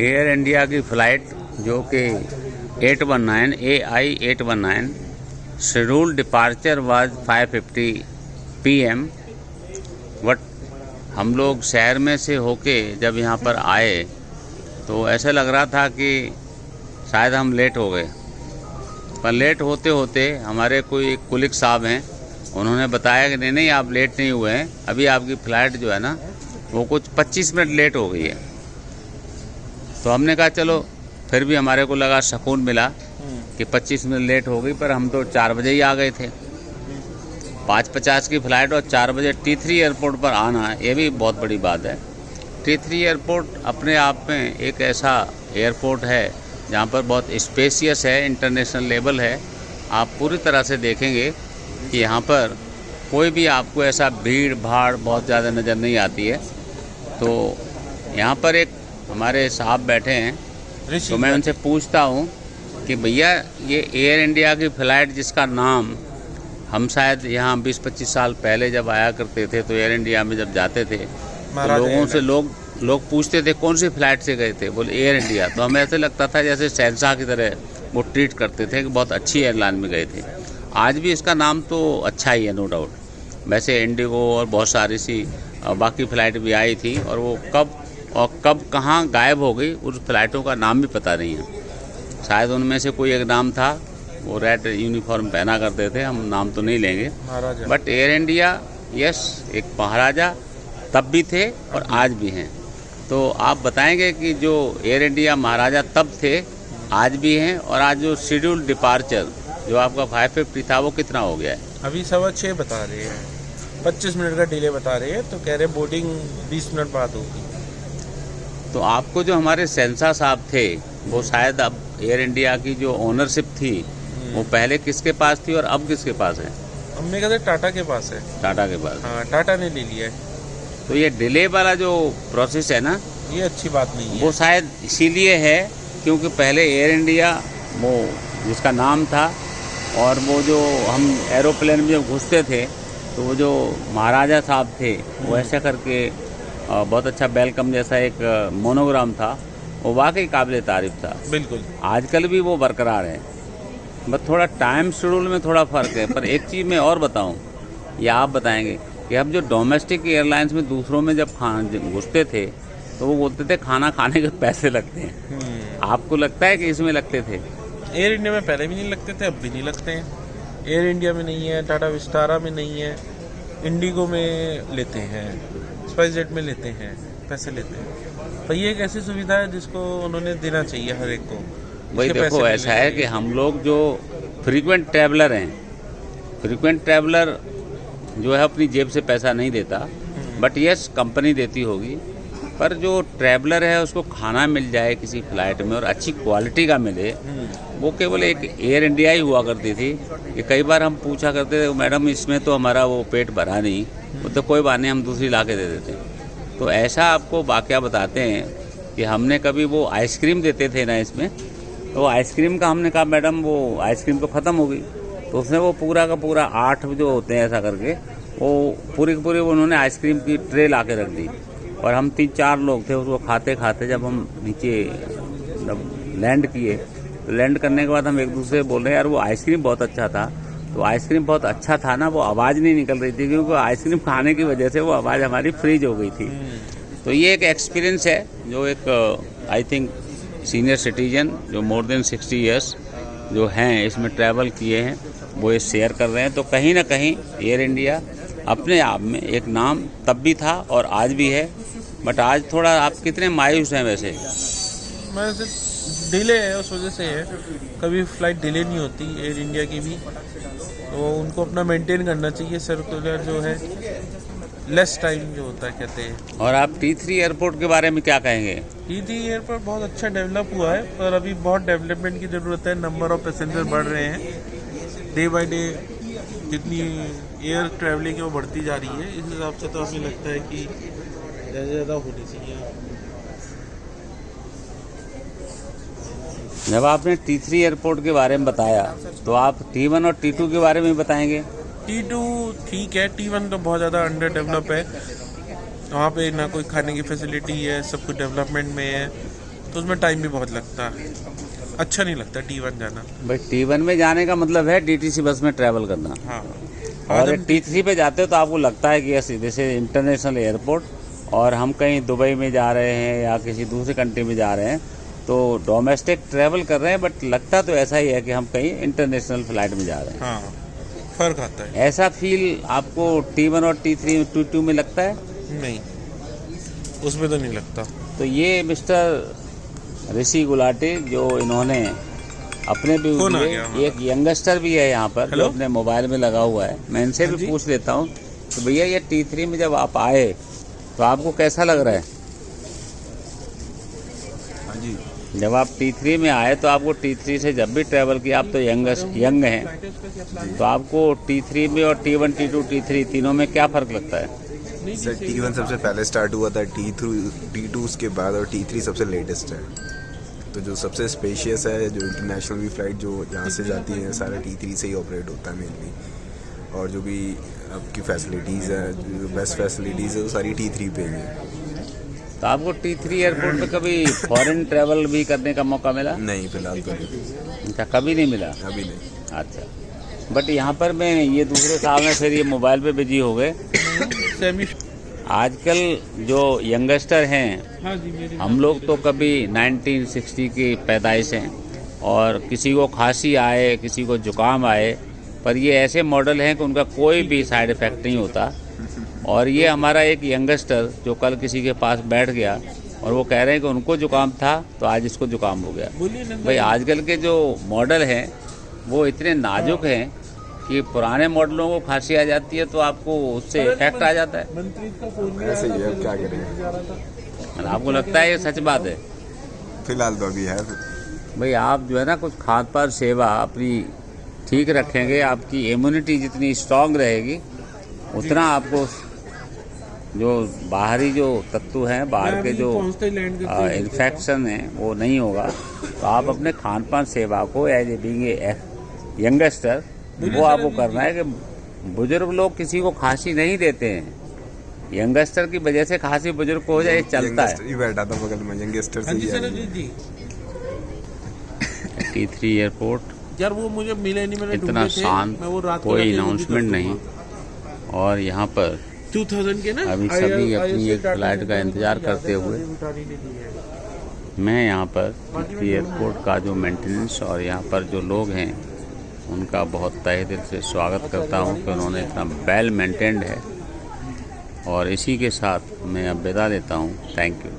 Air India की flight जो कि 819 AI 819 schedule departure was 5:50 PM, but हम लोग शहर में से होके जब यहाँ पर आए तो ऐसा लग रहा था कि शायद हम लेट हो गए। पर लेट होते होते हमारे कोई कुलिक साहब हैं, उन्होंने बताया कि नहीं आप लेट नहीं हुए हैं, अभी आपकी फ़्लाइट जो है ना वो कुछ 25 मिनट लेट हो गई है। तो हमने कहा चलो, फिर भी हमारे को लगा सुकून मिला कि 25 मिनट लेट हो गई, पर हम तो 4 बजे ही आ गए थे। 5:50 की फ़्लाइट और 4 बजे T3 एयरपोर्ट पर आना, ये भी बहुत बड़ी बात है। T3 एयरपोर्ट अपने आप में एक ऐसा एयरपोर्ट है जहाँ पर बहुत स्पेसियस है, इंटरनेशनल लेवल है। आप पूरी तरह से देखेंगे कि यहाँ पर कोई भी आपको ऐसा भीड़ भाड़ बहुत ज़्यादा नज़र नहीं आती है। तो यहाँ पर एक हमारे साहब बैठे हैं, तो मैं उनसे पूछता हूँ कि भैया ये एयर इंडिया की फ़्लाइट जिसका नाम हम शायद यहाँ 20-25 साल पहले जब आया करते थे, तो एयर इंडिया में जब जाते थे तो लोगों से लोग पूछते थे कौन सी फ़्लाइट से गए थे, बोले एयर इंडिया। तो हमें ऐसे लगता था जैसे शहंशाह की तरह वो ट्रीट करते थे कि बहुत अच्छी एयरलाइन में गए थे। आज भी इसका नाम तो अच्छा ही है, नो डाउट। वैसे इंडिगो और बहुत सारी सी बाकी फ़्लाइट भी आई थी, और वो कब कहाँ गायब हो गई उस फ़्लाइटों का नाम भी पता नहीं है। शायद उनमें से कोई एक नाम था, वो रेड यूनिफॉर्म पहना करते थे, हम नाम तो नहीं लेंगे। बट एयर इंडिया यस, एक महाराजा तब भी थे और आज भी हैं। तो आप बताएंगे कि जो एयर इंडिया महाराजा तब थे, आज भी हैं, और आज जो शेड्यूल डिपार्चर जो आपका 5:50 था वो कितना हो गया है? अभी 6:15 बता रहे हैं, 25 मिनट का डिले बता रहे हैं, तो कह रहे बोर्डिंग 20 मिनट बाद होगी। तो आपको जो हमारे शहंशाह साहब थे, वो शायद अब एयर इंडिया की जो ओनरशिप थी वो पहले किसके पास थी और अब किसके पास है? हमने कहा टाटा के पास है। टाटा के पास? हाँ, टाटा ने ले लिया है। तो ये डिले वाला जो प्रोसेस है ना, ये अच्छी बात नहीं है। वो शायद इसीलिए है क्योंकि पहले एयर इंडिया वो जिसका नाम था, और वो जो हम एरोप्लेन में जब घुसते थे तो वो जो महाराजा साहब थे वो ऐसा करके बहुत अच्छा वेलकम जैसा एक मोनोग्राम था, वो वाकई काबिल तारीफ था। बिल्कुल। आजकल भी वो बरकरार है, बस थोड़ा टाइम शेड्यूल में थोड़ा फ़र्क है। पर एक चीज़ मैं और बताऊं, या आप बताएंगे कि अब जो डोमेस्टिक एयरलाइंस में दूसरों में जब घुसते थे तो वो बोलते थे खाना खाने के पैसे लगते हैं। आपको लगता है कि इसमें लगते थे? एयर इंडिया में पहले भी नहीं लगते थे, अब भी नहीं लगते हैं। एयर इंडिया में नहीं है, टाटा विस्टारा में नहीं है, इंडिगो में लेते हैं, स्पाइस जेट में लेते हैं, पैसे लेते हैं। तो ये एक ऐसी सुविधा है जिसको उन्होंने देना चाहिए हर एक को। वही देखो, ऐसा है कि हम लोग जो फ्रीक्वेंट ट्रैवलर हैं, फ्रीक्वेंट ट्रैवलर जो है अपनी जेब से पैसा नहीं देता, बट यस कंपनी देती होगी। पर जो ट्रैवलर है उसको खाना मिल जाए किसी फ्लाइट में और अच्छी क्वालिटी का मिले, वो केवल एक एयर इंडिया ही हुआ करती थी। कि कई बार हम पूछा करते थे, मैडम इसमें तो हमारा वो पेट भरा नहीं, वो तो कोई बात नहीं, हम दूसरी ला के दे देते। तो ऐसा आपको वाकया बताते हैं कि हमने कभी वो आइसक्रीम देते थे ना इसमें, तो आइसक्रीम का हमने कहा मैडम वो आइसक्रीम तो ख़त्म हो गई, तो उसने वो पूरा का पूरा 8 जो होते हैं ऐसा करके वो पूरी की पूरी उन्होंने आइसक्रीम की ट्रे ला के रख दी। और हम 3-4 लोग थे, उसको खाते खाते जब हम नीचे लैंड किए, तो लैंड करने के बाद हम एक दूसरे से बोल रहे हैं यार वो आइसक्रीम बहुत अच्छा था। तो आइसक्रीम बहुत अच्छा था ना, वो आवाज़ नहीं निकल रही थी क्योंकि आइसक्रीम खाने की वजह से वो आवाज़ हमारी फ्रीज हो गई थी। तो ये एक एक्सपीरियंस है जो एक आई थिंक सीनियर सिटीजन जो मोर देन 60 ईयर्स जो हैं इसमें ट्रैवल किए हैं वो ये शेयर कर रहे हैं। तो कहीं ना कहीं एयर इंडिया अपने आप में एक नाम तब भी था और आज भी है, बट आज थोड़ा आप कितने मायूस हैं वैसे? मैं डिले है उस वजह से है, कभी फ्लाइट डिले नहीं होती एयर इंडिया की भी, तो उनको अपना मेंटेन करना चाहिए। सर्कुलर जो है लेस टाइम जो होता है कहते हैं। और आप T3 एयरपोर्ट के बारे में क्या कहेंगे? T3 एयरपोर्ट बहुत अच्छा डेवलप हुआ है, पर अभी बहुत डेवलपमेंट की ज़रूरत है। नंबर ऑफ पैसेंजर बढ़ रहे हैं डे बाय डे, जितनी एयर ट्रैवलिंग है वो बढ़ती जा रही है। इस हिसाब से तो हमें लगता है कि ज़्यादा होनी चाहिए। जब आपने T3 एयरपोर्ट के बारे में बताया तो आप T1 और T2 के बारे में बताएंगे? T2 ठीक है, T1 तो बहुत ज़्यादा अंडर डेवलप है। वहाँ पे ना कोई खाने की फैसिलिटी है, सब कुछ डेवलपमेंट में है, तो उसमें टाइम भी बहुत लगता है, अच्छा नहीं लगता T1 जाना। भाई T1 में जाने का मतलब है DTC बस में ट्रैवल करना। हाँ, और T3 पे जाते हो तो आपको लगता है कि ऐसे जैसे इंटरनेशनल एयरपोर्ट, और हम कहीं दुबई में जा रहे हैं या किसी दूसरे कंट्री में जा रहे हैं तो डोमेस्टिक ट्रैवल कर रहे हैं, बट लगता तो ऐसा ही है कि हम कहीं इंटरनेशनल फ्लाइट में जा रहे हैं। हाँ, फर्क आता है। ऐसा फील आपको T1 और T3 T2 में लगता है? नहीं, उसमें तो नहीं लगता। तो ये मिस्टर ऋषि गुलाटी जो इन्होंने अपने भी फोन आ लिए, गया, हाँ। एक यंगस्टर भी है यहाँ पर जो हेलो? अपने मोबाइल में लगा हुआ है, मैं इनसे हाँ भी जी? पूछ लेता हूँ तो भैया ये T3 में जब आप आए तो आपको कैसा लग रहा है? हाँ जी, जब आप T3 में आए तो आपको T3 से जब भी ट्रैवल किया, आप तो यंग हैं, तो आपको T3 में और T1 T2 T3 तीनों में क्या फ़र्क लगता है? सर T1 सबसे पहले स्टार्ट हुआ था, T2 उसके बाद, और T3 सबसे लेटेस्ट है। तो जो सबसे स्पेशियस है, जो इंटरनेशनल भी फ्लाइट जो यहाँ से जाती हैं सारा T3 से ही ऑपरेट होता है मेनली, और जो भी आपकी फैसिलिटीज़ है, जो बेस्ट फैसिलिटीज़ है वो सारी T3 पे ही है। तो आपको T3 एयरपोर्ट पे कभी फॉरेन ट्रैवल भी करने का मौका मिला? नहीं, फिलहाल तो नहीं, अच्छा, कभी नहीं मिला? अभी नहीं। अच्छा, बट यहाँ पर मैं ये दूसरे साल में फिर ये मोबाइल पे बिजी हो गए। आजकल जो यंगस्टर हैं, हम लोग तो कभी 1960 की पैदाइश हैं, और किसी को खांसी आए, किसी को जुकाम आए, पर ये ऐसे मॉडल हैं कि उनका कोई भी साइड इफ़ेक्ट नहीं होता। और ये हमारा एक यंगस्टर जो कल किसी के पास बैठ गया और वो कह रहे हैं कि उनको जुकाम था तो आज इसको जुकाम हो गया। भाई आजकल के जो मॉडल हैं वो इतने नाजुक हैं कि पुराने मॉडलों को खांसी आ जाती है तो आपको उससे इफेक्ट आ जाता है। ऐसे ही है, अब क्या करें। आपको लगता है ये सच बात है? फिलहाल तो अभी है। भाई आप जो है ना कुछ खान पान सेवा अपनी ठीक रखेंगे, आपकी इम्यूनिटी जितनी स्ट्रांग रहेगी उतना आपको जो बाहरी जो तत्व हैं, बाहर के जो इन्फेक्शन है वो नहीं होगा। तो आप अपने खान पान सेवा को as a being a youngster वो आपको करना है कि बुजुर्ग लोग किसी को खांसी नहीं देते हैं, यंगस्टर की वजह से खांसी बुजुर्ग को हो जाए, चलता है। यंगस्टर बैठा था बगल में, यंगस्टर से ही T3 एयरपोर्ट यार वो मुझे मिले नहीं, मैंने इतना शांत, कोई अनाउंसमेंट नहीं, और यहाँ पर 2000 के ना अभी सभी अपनी एक फ्लाइट का इंतज़ार करते हुए मैं यहाँ पर T3 एयरपोर्ट का जो मेंटेनेंस और यहाँ पर जो लोग हैं उनका बहुत तहे दिल से स्वागत करता हूँ कि उन्होंने इतना वेल मेंटेन्ड है। और इसी के साथ मैं अब विदा लेता हूँ। Thank you.